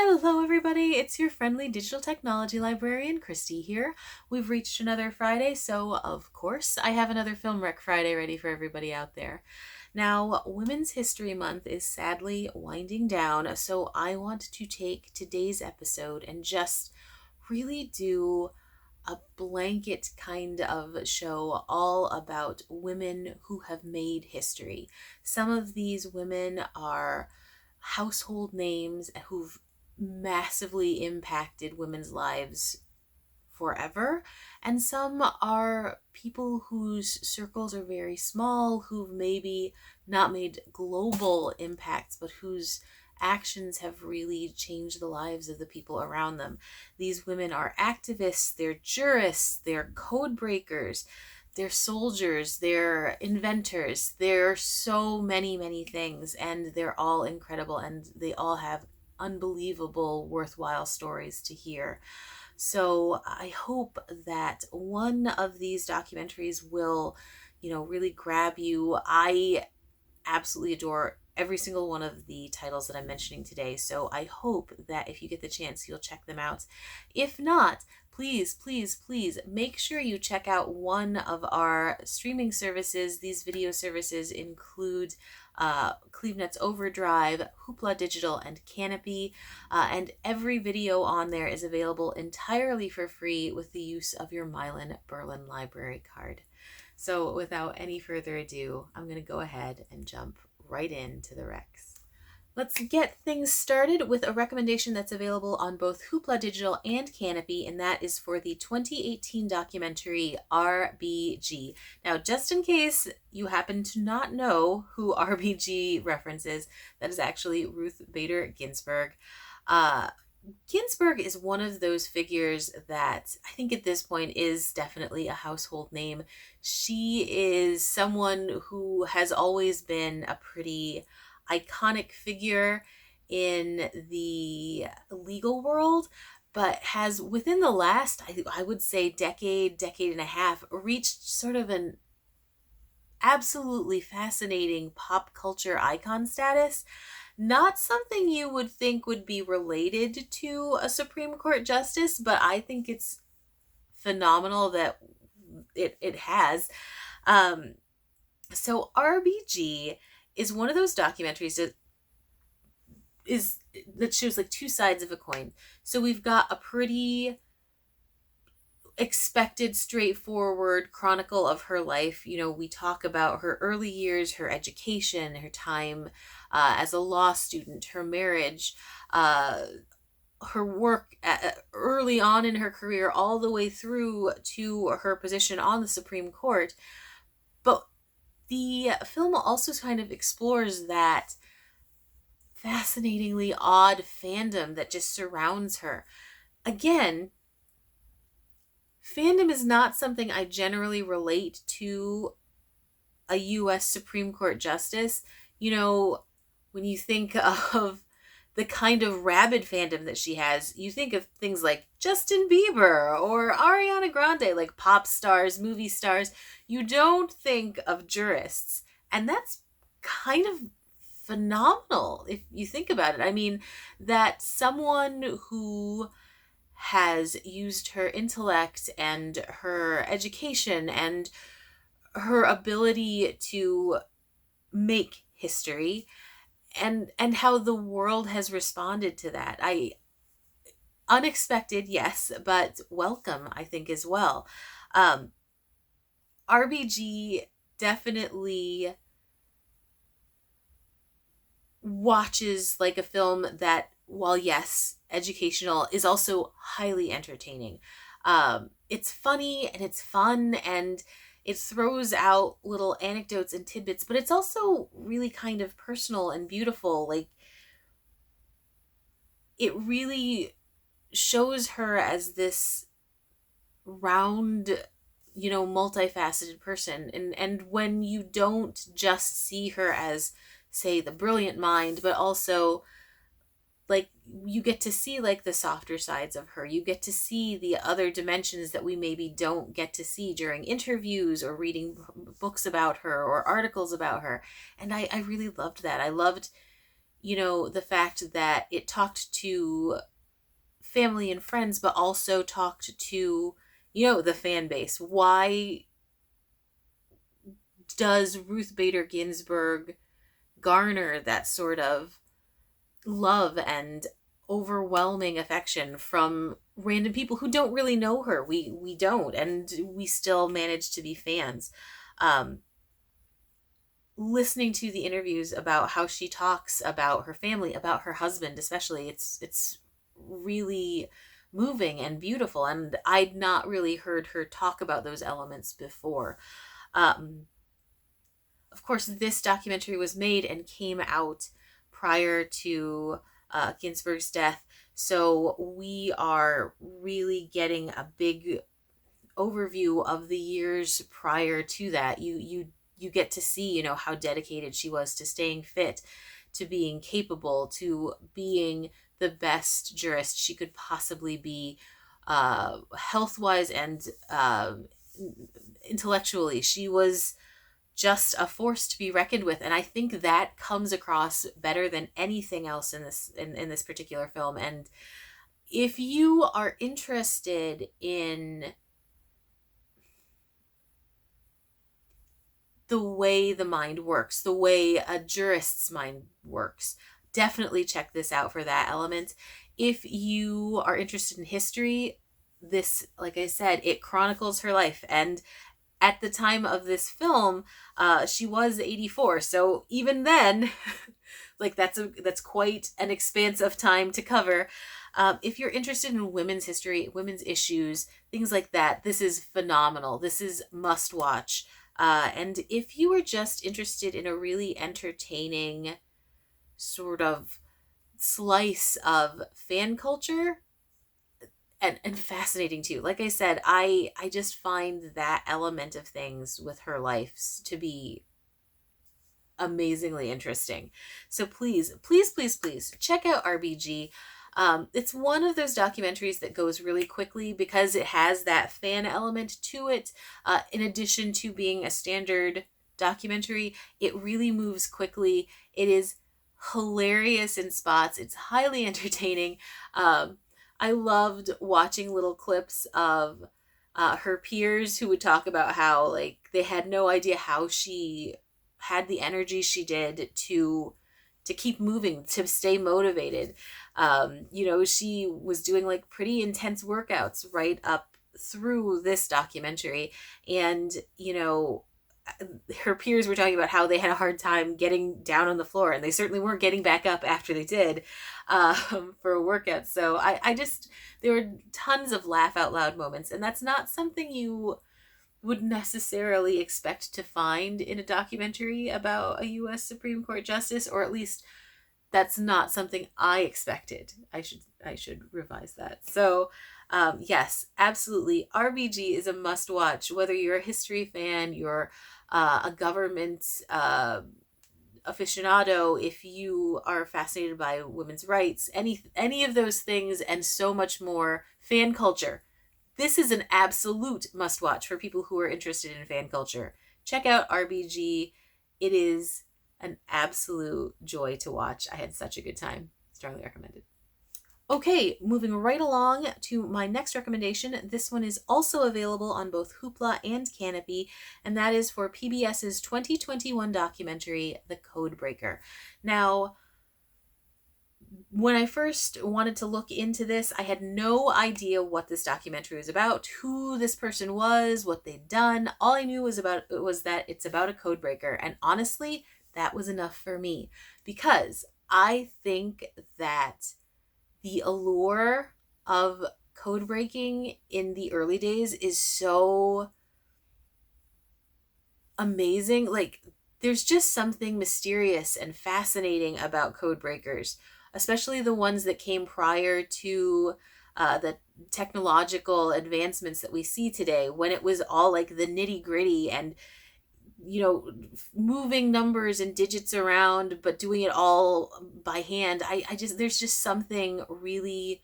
Hello everybody, it's your friendly digital technology librarian, Christy here. We've reached another Friday, so of course I have another Film Rec Friday ready for everybody out there. Now, Women's History Month is sadly winding down, so I want to take today's episode and just really do a blanket kind of show all about women who have made history. Some of these women are household names who've massively impacted women's lives forever, and some are people whose circles are very small, who've maybe not made global impacts, but whose actions have really changed the lives of the people around them. These women are activists, they're jurists, they're codebreakers, they're soldiers, they're inventors, they're so many things, and they're all incredible, and they all have unbelievable, worthwhile stories to hear. So I hope that one of these documentaries will, really grab you. I absolutely adore every single one of the titles that I'm mentioning today. So I hope that if you get the chance, you'll check them out. If not, please make sure you check out one of our streaming services. These video services include CleveNet's Overdrive, Hoopla Digital, and Canopy. And every video on there is available entirely for free with the use of your Milan-Berlin library card. So without any further ado, I'm going to go ahead and jump right into the Rex. Let's get things started with a recommendation that's available on both Hoopla Digital and Canopy, and that is for the 2018 documentary RBG. Now, just in case you happen to not know who RBG references, that is actually Ruth Bader Ginsburg. Ginsburg is one of those figures that I think at this point is definitely a household name. She is someone who has always been a pretty iconic figure in the legal world, but has within the last, I would say, decade and a half, reached sort of an absolutely fascinating pop culture icon status. Not something you would think would be related to a Supreme Court justice, but I think it's phenomenal that it has. So RBG is one of those documentaries that shows like two sides of a coin. So we've got a pretty expected, straightforward chronicle of her life. We talk about her early years, her education, her time as a law student, her marriage, her work early on in her career, all the way through to her position on the Supreme Court. But the film also kind of explores that fascinatingly odd fandom that just surrounds her. Again, fandom is not something I generally relate to a U.S. Supreme Court justice. When you think of the kind of rabid fandom that she has, you think of things like Justin Bieber or Ariana Grande, like pop stars, movie stars. You don't think of jurists. And that's kind of phenomenal if you think about it. I mean, that someone who has used her intellect and her education and her ability to make history and how the world has responded to that. Unexpected, yes, but welcome, I think, as well. RBG definitely watches like a film that, while yes, educational, is also highly entertaining. It's funny and it's fun and it throws out little anecdotes and tidbits, but it's also really kind of personal and beautiful. Like, it really shows her as this round, multifaceted person. And when you don't just see her as, say, the brilliant mind, but also like you get to see like the softer sides of her. You get to see the other dimensions that we maybe don't get to see during interviews or reading books about her or articles about her. And I really loved that. I loved, the fact that it talked to family and friends, but also talked to, the fan base. Why does Ruth Bader Ginsburg garner that sort of love and overwhelming affection from random people who don't really know her? We don't, and we still manage to be fans. Um, Listening to the interviews about how she talks about her family, about her husband especially, it's really moving and beautiful, and I'd not really heard her talk about those elements before. um, of course, this documentary was made and came out prior to Ginsburg's death, so we are really getting a big overview of the years prior to that. You get to see, how dedicated she was to staying fit, to being capable, to being the best jurist she could possibly be, health wise and intellectually. She was just a force to be reckoned with, and I think that comes across better than anything else in this particular film. And if you are interested in the way the mind works, the way a jurist's mind works, definitely check this out for that element. If you are interested in history, this, like I said, it chronicles her life. And at the time of this film, she was 84. So even then, like that's quite an expanse of time to cover. If you're interested in women's history, women's issues, things like that, this is phenomenal. This is must watch. And if you are just interested in a really entertaining sort of slice of fan culture, and fascinating too. Like I said, I just find that element of things with her life to be amazingly interesting. So please, please, please, please check out RBG. It's one of those documentaries that goes really quickly because it has that fan element to it. In addition to being a standard documentary, it really moves quickly. It is hilarious in spots. It's highly entertaining. I loved watching little clips of her peers who would talk about how, like, they had no idea how she had the energy she did to keep moving, to stay motivated. She was doing like pretty intense workouts right up through this documentary. And, her peers were talking about how they had a hard time getting down on the floor, and they certainly weren't getting back up after they did for a workout. So I just, there were tons of laugh out loud moments, and that's not something you would necessarily expect to find in a documentary about a U.S. Supreme Court justice, or at least that's not something I expected. I should revise that. So, yes, absolutely. RBG is a must watch, whether you're a history fan, you're a government aficionado, if you are fascinated by women's rights, any of those things and so much more, fan culture. This is an absolute must watch for people who are interested in fan culture. Check out RBG. It is an absolute joy to watch. I had such a good time. Strongly recommended. Okay, moving right along to my next recommendation. This one is also available on both Hoopla and Canopy, and that is for PBS's 2021 documentary, The Codebreaker. Now, when I first wanted to look into this, I had no idea what this documentary was about, who this person was, what they'd done. All I knew was that it's about a codebreaker, and honestly, that was enough for me, because I think that the allure of code breaking in the early days is so amazing. Like, there's just something mysterious and fascinating about code breakers, especially the ones that came prior to the technological advancements that we see today, when it was all like the nitty gritty and, moving numbers and digits around, but doing it all by hand. I just, there's just something really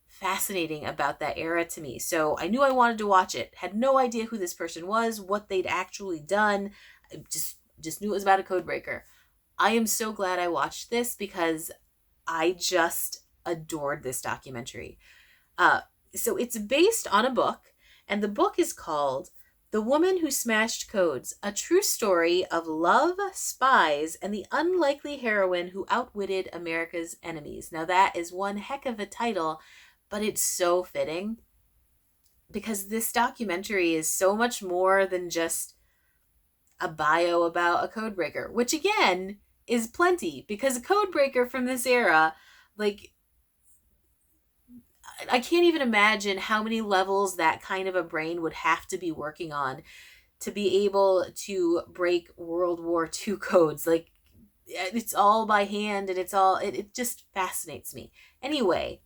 fascinating about that era to me. So I knew I wanted to watch it. Had no idea who this person was, what they'd actually done. I just knew it was about a codebreaker. I am so glad I watched this because I just adored this documentary. Uh, so it's based on a book, and the book is called The Woman Who Smashed Codes, a true story of love, spies, and the unlikely heroine who outwitted America's enemies. Now, that is one heck of a title, but it's so fitting because this documentary is so much more than just a bio about a codebreaker, which again is plenty because a codebreaker from this era, like, I can't even imagine how many levels that kind of a brain would have to be working on to be able to break World War II codes. Like, it's all by hand, and it just fascinates me. Anyway,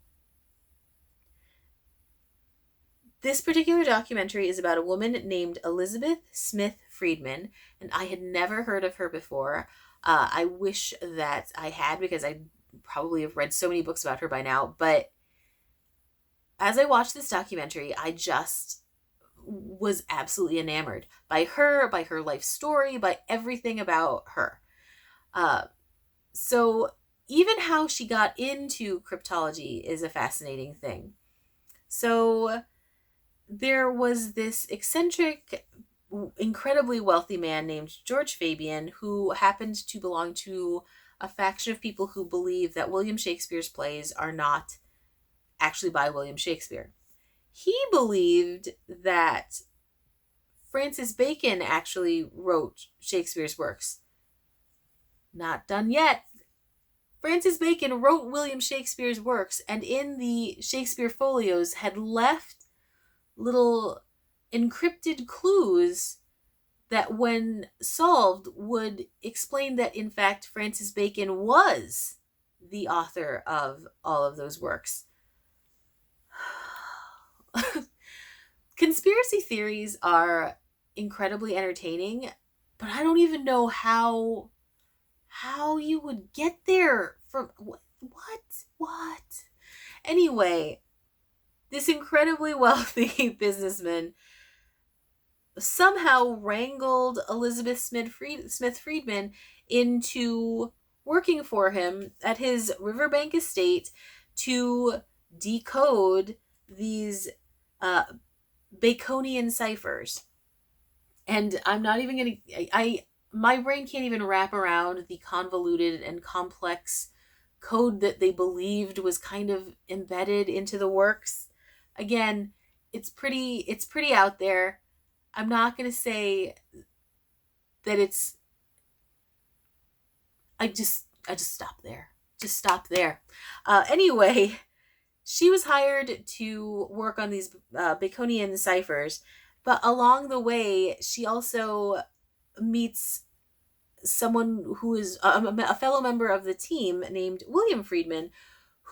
this particular documentary is about a woman named Elizabeth Smith Friedman, and I had never heard of her before. I wish that I had, because I probably have read so many books about her by now, but as I watched this documentary, I just was absolutely enamored by her life story, by everything about her. Uh, so even how she got into cryptology is a fascinating thing. So there was this eccentric, incredibly wealthy man named George Fabian who happened to belong to a faction of people who believe that William Shakespeare's plays are not actually by William Shakespeare. He believed that Francis Bacon actually wrote Shakespeare's works. Not done yet. Francis Bacon wrote William Shakespeare's works, and in the Shakespeare folios had left little encrypted clues that, when solved, would explain that, in fact, Francis Bacon was the author of all of those works. Conspiracy theories are incredibly entertaining, but I don't even know how you would get there from what. Anyway, this incredibly wealthy businessman somehow wrangled Elizabeth Smith Friedman into working for him at his Riverbank estate to decode these Baconian ciphers. And I'm not even going to, my brain can't even wrap around the convoluted and complex code that they believed was kind of embedded into the works. Again, it's pretty out there. I'm not going to say that it's, I just stop there. Just stop there. Anyway, she was hired to work on these Baconian ciphers, but along the way, she also meets someone who is a fellow member of the team named William Friedman,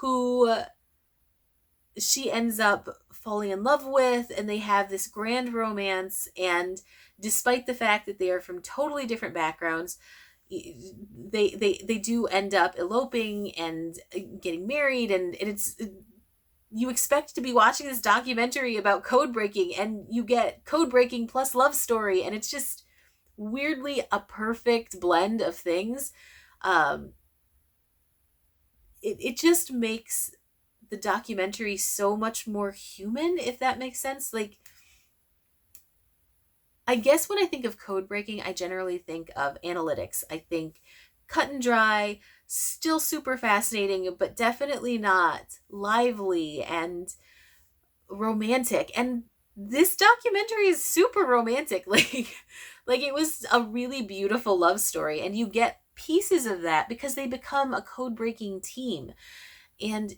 who she ends up falling in love with, and they have this grand romance. And despite the fact that they are from totally different backgrounds, they do end up eloping and getting married, and it's, you expect to be watching this documentary about code breaking, and you get code breaking plus love story, and it's just weirdly a perfect blend of things. It just makes the documentary so much more human, if that makes sense. Like, I guess when I think of code breaking, I generally think of analytics. I think cut and dry, still super fascinating, but definitely not lively and romantic. And this documentary is super romantic. Like it was a really beautiful love story, and you get pieces of that because they become a code breaking team, and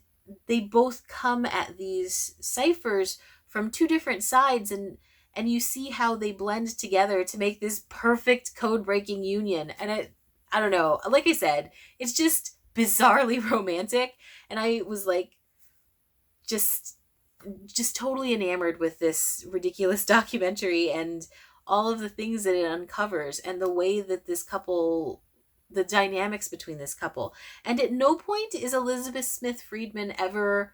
they both come at these ciphers from two different sides, and you see how they blend together to make this perfect code breaking union. And I don't know, like I said, it's just bizarrely romantic, and I was like just totally enamored with this ridiculous documentary and all of the things that it uncovers, and the way that this couple, the dynamics between this couple. And at no point is Elizabeth Smith Friedman ever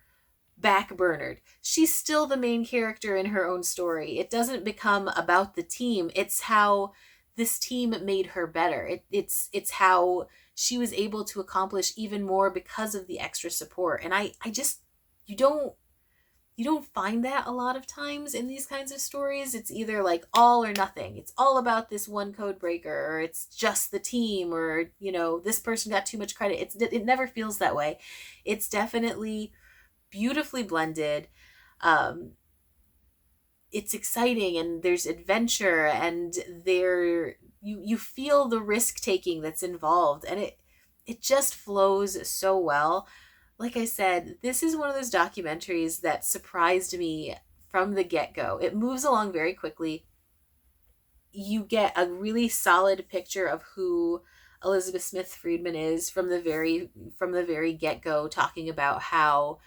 backburnered. She's still the main character in her own story. It doesn't become about the team. It's how this team made her better. It's how she was able to accomplish even more because of the extra support. And I just, you don't you don't find that a lot of times in these kinds of stories. It's either like all or nothing. It's all about this one code breaker, or it's just the team, or this person got too much credit. It never feels that way. It's definitely beautifully blended. Um, it's exciting, and there's adventure, and you feel the risk taking that's involved, and it just flows so well. Like I said, this is one of those documentaries that surprised me from the get-go. It moves along very quickly. You get a really solid picture of who Elizabeth Smith Friedman is from the very get-go, talking about how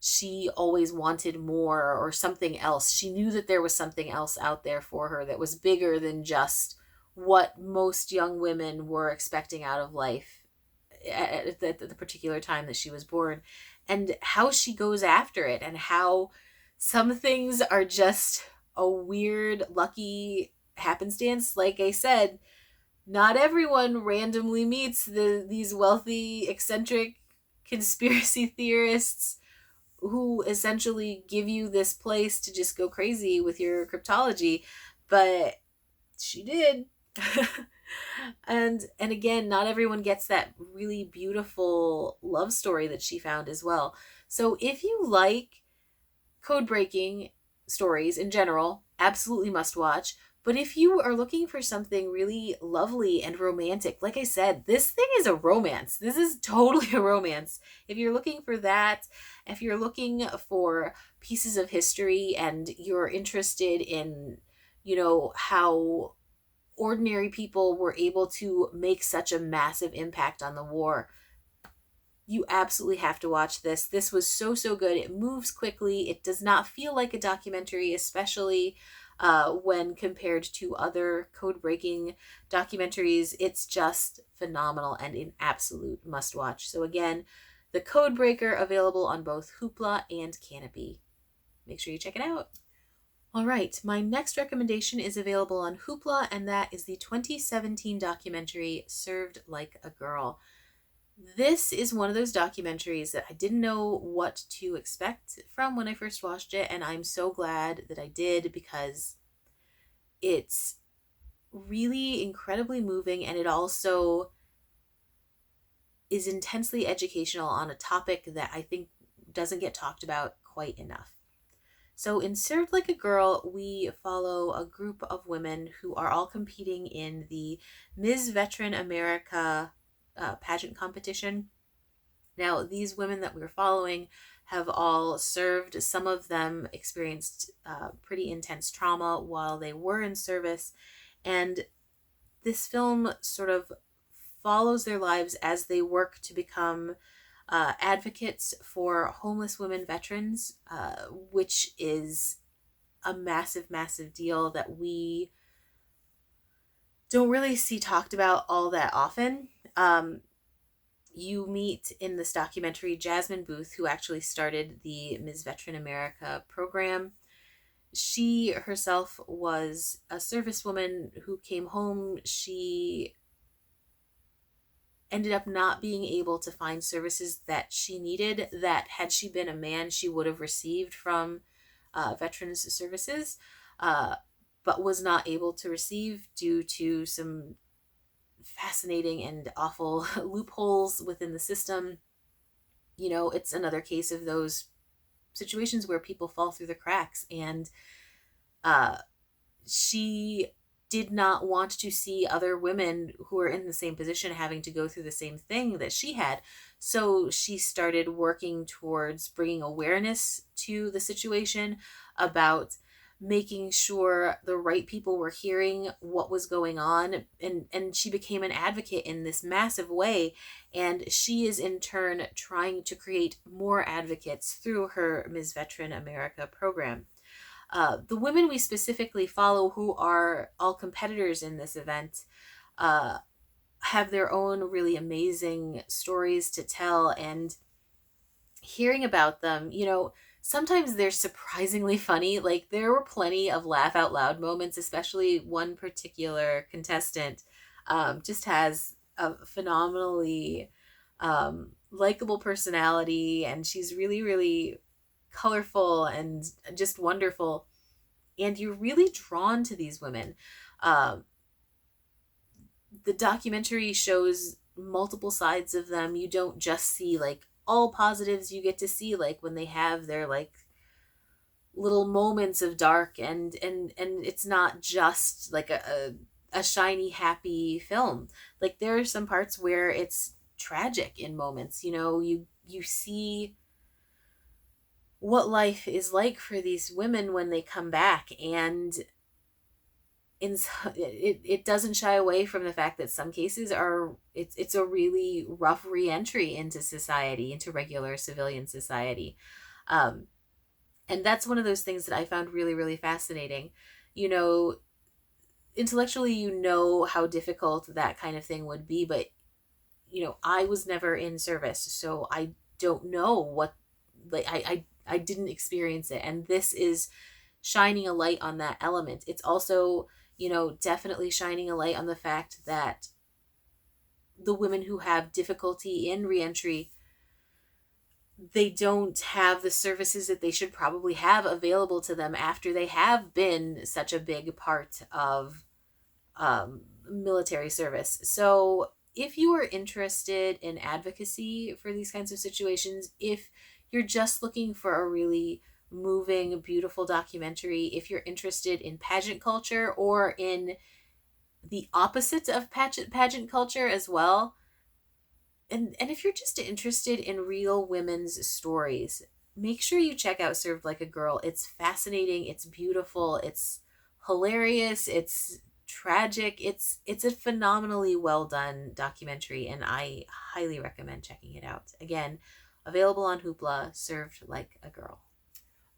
she always wanted more or something else. She knew that there was something else out there for her that was bigger than just what most young women were expecting out of life at the particular time that she was born, and how she goes after it, and how some things are just a weird, lucky happenstance. Like I said, not everyone randomly meets these wealthy, eccentric conspiracy theorists who essentially give you this place to just go crazy with your cryptology, but she did. And again, not everyone gets that really beautiful love story that she found as well. So if you like code breaking stories in general, absolutely must watch. But if you are looking for something really lovely and romantic, like I said, this thing is a romance. This is totally a romance. If you're looking for that, if you're looking for pieces of history and you're interested in, how ordinary people were able to make such a massive impact on the war, you absolutely have to watch this. This was so, so good. It moves quickly. It does not feel like a documentary, especially when compared to other code breaking documentaries. It's just phenomenal and an absolute must watch. So, again, The Codebreaker, available on both Hoopla and Canopy. Make sure you check it out. All right, my next recommendation is available on Hoopla, and that is the 2017 documentary Served Like a Girl. This is one of those documentaries that I didn't know what to expect from when I first watched it, and I'm so glad that I did, because it's really incredibly moving, and it also is intensely educational on a topic that I think doesn't get talked about quite enough. So in Served Like a Girl, we follow a group of women who are all competing in the Ms. Veteran America pageant competition. Now, these women that we're following have all served. Some of them experienced pretty intense trauma while they were in service. And this film sort of follows their lives as they work to become advocates for homeless women veterans, which is a massive, massive deal that we don't really see talked about all that often. You meet in this documentary Jasmine Booth, who actually started the Ms. Veteran America program. She herself was a servicewoman who came home. She ended up not being able to find services that she needed, that had she been a man, she would have received from Veterans Services, but was not able to receive due to some fascinating and awful loopholes within the system. It's another case of those situations where people fall through the cracks, and she did not want to see other women who were in the same position having to go through the same thing that she had. So she started working towards bringing awareness to the situation, about making sure the right people were hearing what was going on, and she became an advocate in this massive way, and she is in turn trying to create more advocates through her Ms. Veteran America program. The women we specifically follow, who are all competitors in this event, have their own really amazing stories to tell, and hearing about them, sometimes they're surprisingly funny. Like, there were plenty of laugh out loud moments, especially one particular contestant just has a phenomenally likable personality, and she's really, really colorful and just wonderful. And you're really drawn to these women. Um, the documentary shows multiple sides of them. You don't just see like all positives, you get to see like when they have their like little moments of dark, and it's not just like a shiny happy film. Like there are some parts where it's tragic in moments. You see what life is like for these women when they come back, and it doesn't shy away from the fact that some cases are it's a really rough reentry into society, into regular civilian society. um and that's one of those things that I found really, really fascinating. you know Intellectually, how difficult that kind of thing would be, but I was never in service, so I don't know what, like, I didn't experience it, and this is shining a light on that element. It's also, definitely shining a light on the fact that the women who have difficulty in reentry, they don't have the services that they should probably have available to them after they have been such a big part of military service. So, if you are interested in advocacy for these kinds of situations, if you're just looking for a really moving, beautiful documentary, if you're interested in pageant culture or in the opposite of pageant culture as well, and if you're just interested in real women's stories, make sure you check out Served Like a Girl. It's fascinating, it's beautiful, it's hilarious, it's tragic. It's a phenomenally well done documentary, and I highly recommend checking it out. Again, available on Hoopla, Served Like a Girl.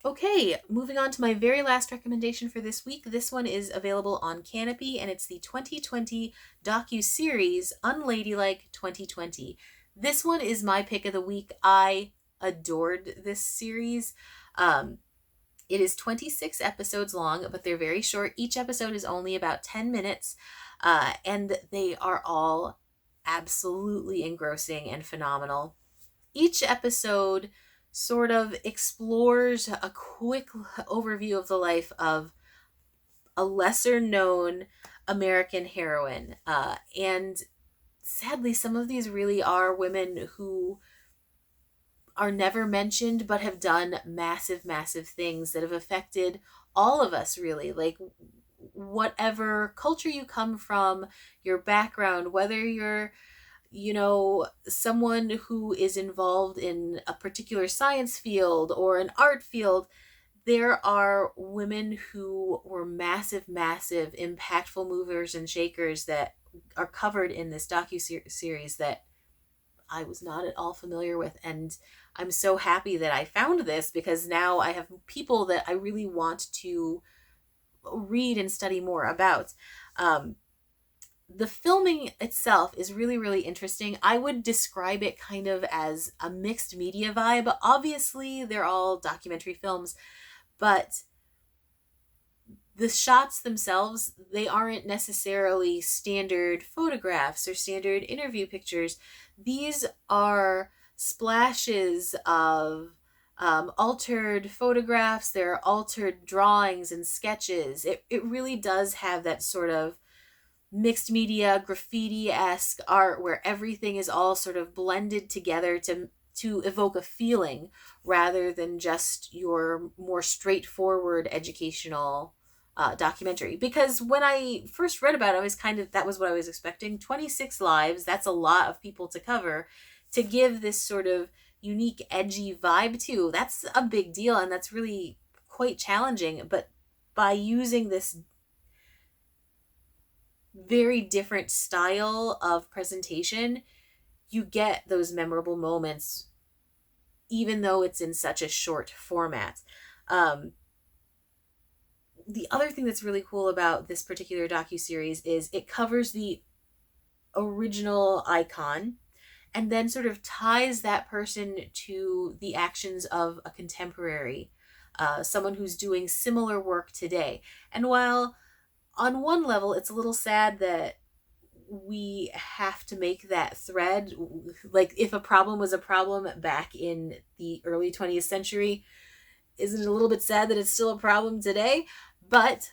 Okay, moving on to my very last recommendation for this week. This one is available on Canopy, and it's the 2020 docu-series Unladylike 2020. This one is my pick of the week. I adored this series. It is 26 episodes long, but they're very short. Each episode is only about 10 minutes, and they are all absolutely engrossing and phenomenal. Each episode sort of explores a quick overview of the life of a lesser known American heroine. And sadly, some of these really are women who are never mentioned but have done massive, massive things that have affected all of us, really. Like, whatever culture you come from, your background, whether you're someone who is involved in a particular science field or an art field, there are women who were massive, massive, impactful movers and shakers that are covered in this docu-series that I was not at all familiar with. And I'm so happy that I found this, because now I have people that I really want to read and study more about. The filming itself is really, really interesting. I would describe it kind of as a mixed media vibe. Obviously, they're all documentary films, but the shots themselves, they aren't necessarily standard photographs or standard interview pictures. These are splashes of altered photographs, there are altered drawings and sketches. It really does have that sort of mixed media, graffiti-esque art where everything is all sort of blended together to evoke a feeling, rather than just your more straightforward educational documentary. Because when I first read about it, I was that was what I was expecting. 26 lives, that's a lot of people to cover, to give this sort of unique, edgy vibe to. That's a big deal, and that's really quite challenging. But by using this very different style of presentation, you get those memorable moments, even though it's in such a short format. The other thing that's really cool about this particular docu-series is it covers the original icon and then sort of ties that person to the actions of a contemporary, someone who's doing similar work today. And while on one level it's a little sad that we have to make that thread. Like, if a problem was a problem back in the early 20th century, isn't it a little bit sad that it's still a problem today? But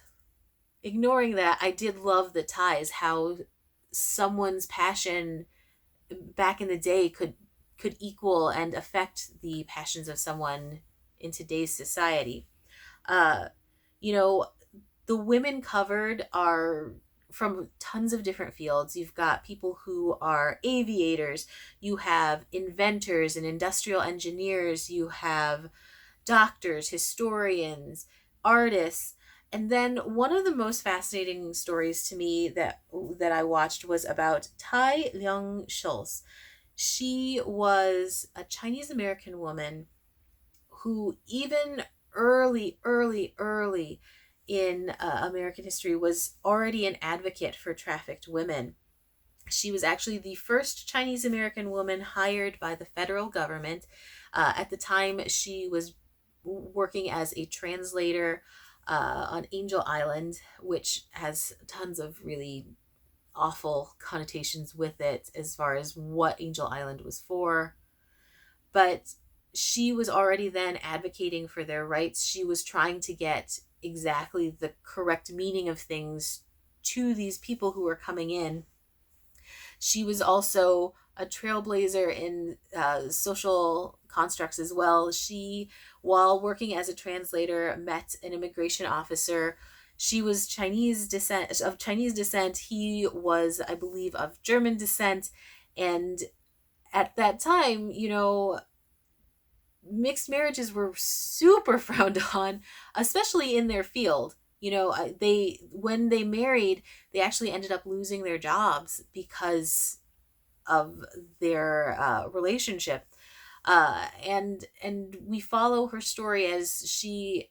ignoring that, I did love the ties, how someone's passion back in the day could equal and affect the passions of someone in today's society. Uh, you know, the women covered are from tons of different fields. You've got people who are aviators, you have inventors and industrial engineers, you have doctors, historians, artists. And then one of the most fascinating stories to me that I watched was about Tai Leung Schulz. She was a Chinese American woman who, even early in American history, was already an advocate for trafficked women. She was actually the first Chinese American woman hired by the federal government. At the time, she was working as a translator on Angel Island, which has tons of really awful connotations with it as far as what Angel Island was for. But she was already then advocating for their rights. She was trying to get exactly the correct meaning of things to these people who were coming in. She was also a trailblazer in social constructs as well. She, while working as a translator, met an immigration officer. She was Chinese descent. He was, I believe, of German descent. And at that time, mixed marriages were super frowned on, especially in their field. They when they married, they actually ended up losing their jobs because of their relationship. And we follow her story as she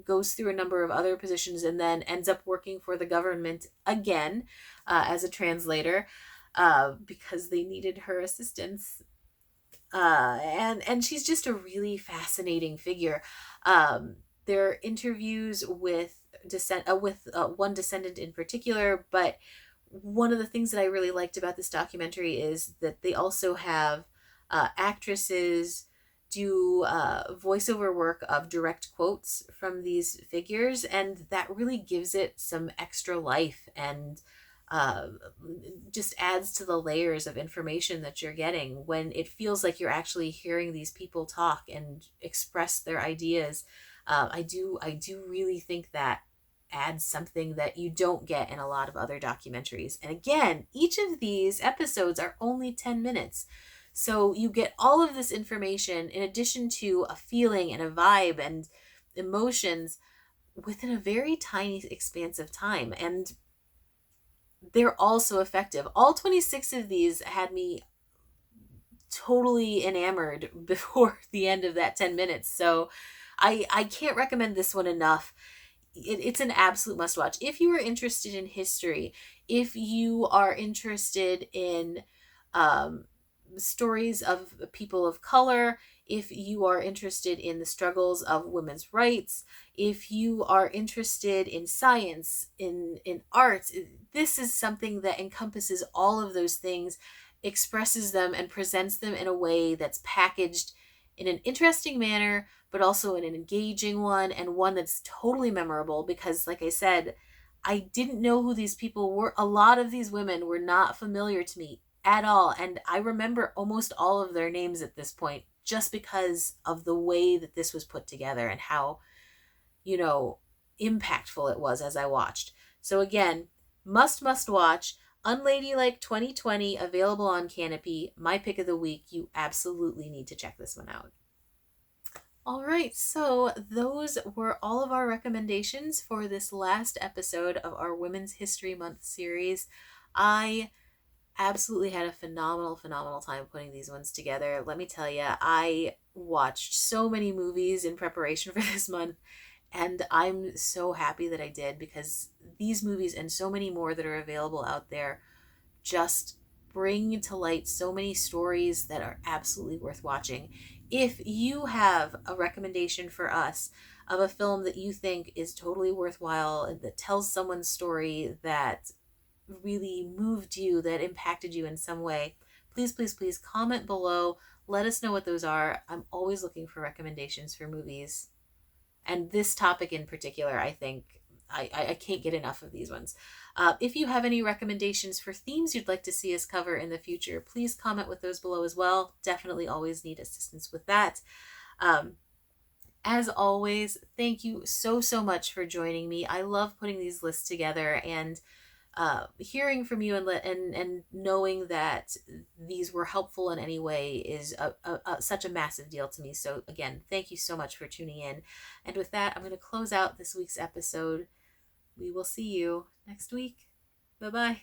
goes through a number of other positions and then ends up working for the government again as a translator because they needed her assistance. And she's just a really fascinating figure. There are interviews with one descendant in particular, but one of the things that I really liked about this documentary is that they also have actresses do voiceover work of direct quotes from these figures, and that really gives it some extra life and uh, just adds to the layers of information that you're getting when it feels like you're actually hearing these people talk and express their ideas. I do really think that adds something that you don't get in a lot of other documentaries. And again, each of these episodes are only 10 minutes. So you get all of this information in addition to a feeling and a vibe and emotions within a very tiny expanse of time. And they're all so effective. All 26 of these had me totally enamored before the end of that 10 minutes. So I can't recommend this one enough. It's an absolute must watch. If you are interested in history, if you are interested in um, stories of people of color, if you are interested in the struggles of women's rights, if you are interested in science, in art, this is something that encompasses all of those things, expresses them, and presents them in a way that's packaged in an interesting manner, but also in an engaging one and one that's totally memorable because, like I said, I didn't know who these people were. A lot of these women were not familiar to me at all. And I remember almost all of their names at this point just because of the way that this was put together and how, you know, impactful it was as I watched. So again, must watch. Unladylike 2020, available on Canopy. My pick of the week. You absolutely need to check this one out. All right, so those were all of our recommendations for this last episode of our Women's History Month series. I absolutely had a phenomenal time putting these ones together. Let me tell you, I watched so many movies in preparation for this month, and I'm so happy that I did because these movies and so many more that are available out there just bring to light so many stories that are absolutely worth watching. If you have a recommendation for us of a film that you think is totally worthwhile and that tells someone's story that really moved you, that impacted you in some way, please, please, please comment below. Let us know what those are. I'm always looking for recommendations for movies. And this topic in particular, I think I can't get enough of these ones. If you have any recommendations for themes you'd like to see us cover in the future, please comment with those below as well. Definitely always need assistance with that. Um, as always, thank you so, so much for joining me. I love putting these lists together, and hearing from you and knowing that these were helpful in any way is such a massive deal to me. So again, thank you so much for tuning in. And with that, I'm going to close out this week's episode. We will see you next week. Bye bye.